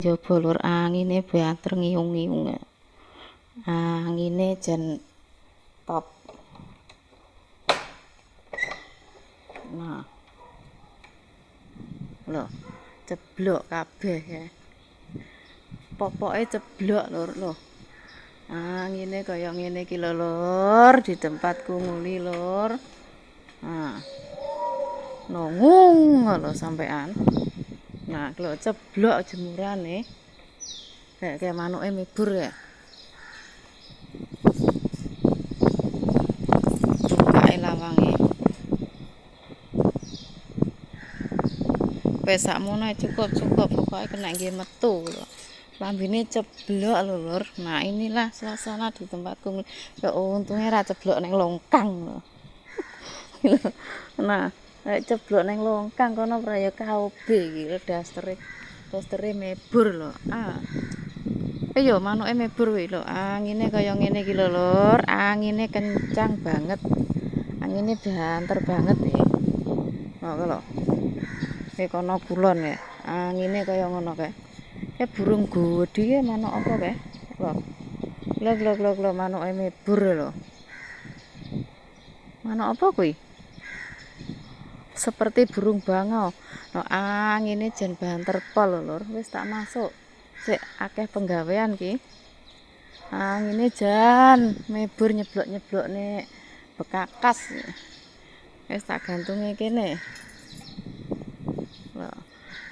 Jaba lur angine banter ngiyung-ngiyung. Angine jan top. Nah. Lho, ceblok kabeh ya. Popoke ceblok lur lho. Angine kaya ngene iki lho lur, di tempatku nguli lur. Nah. Nongung lho sampean. Nah, kalau ceblok jemurane. Kayak manuke mibur ya. Bukake lawange. Wes sakmono cukup pokoke kena nggih metu lho. Lambene ceblok lho lur. Nah, inilah suasana di tempatku. Ya untungnya ra ceblok ning longkang lho. Nah, ceblok ning longkang kono praya KOB iki dastere mebur lho. Ayo manuke mebur kuwi lho. Angine kaya ngene iki lho lur. Angine kencang banget. Angine banter banget iki. Nah, lho. Kono kulon ya. Angine kaya ngono kae. Burung godi ya manuk apa kae? Lho. Manuke mebur lho. Manuk apa kuwi? Seperti burung bangau. No, angine jan banter pol lur. Wis tak masuk. Sik akeh penggawean ki. Angine jan mebur nyeblok-nyeblokne bekakas. Wis tak gantunge kene.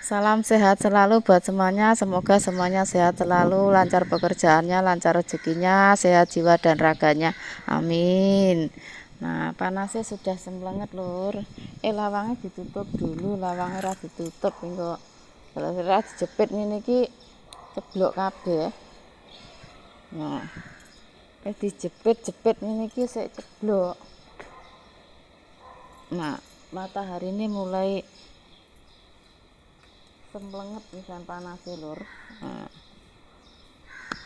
Salam sehat selalu buat semuanya. Semoga semuanya sehat selalu, lancar pekerjaannya, lancar rezekinya, sehat jiwa dan raganya. Amin. Nah, panasnya sudah semblenget lur. Lawangnya ditutup dulu, lawangnya ora ditutup engko. Kalau ora dijepit ngene iki ceblok kabeh. Nah. Dijepit-jepit ngene iki sik ceblok. Nah, matahari ini mulai semblenget pisan panase lur. Nah,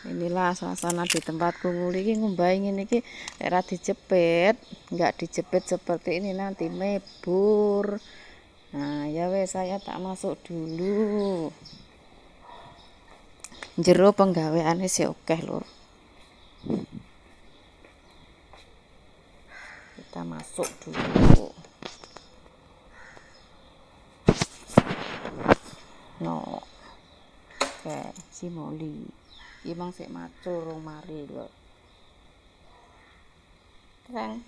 inilah suasana di tempatku nguli iki ngumbahi ngene iki ora dijepit, enggak dijepit seperti ini nanti mebur. Nah, ya wes saya tak masuk dulu. Jero penggaweane sih akeh lur. Kita masuk dulu. No. Oke, si Moli. Imang sik macul rong mari lho. Terang.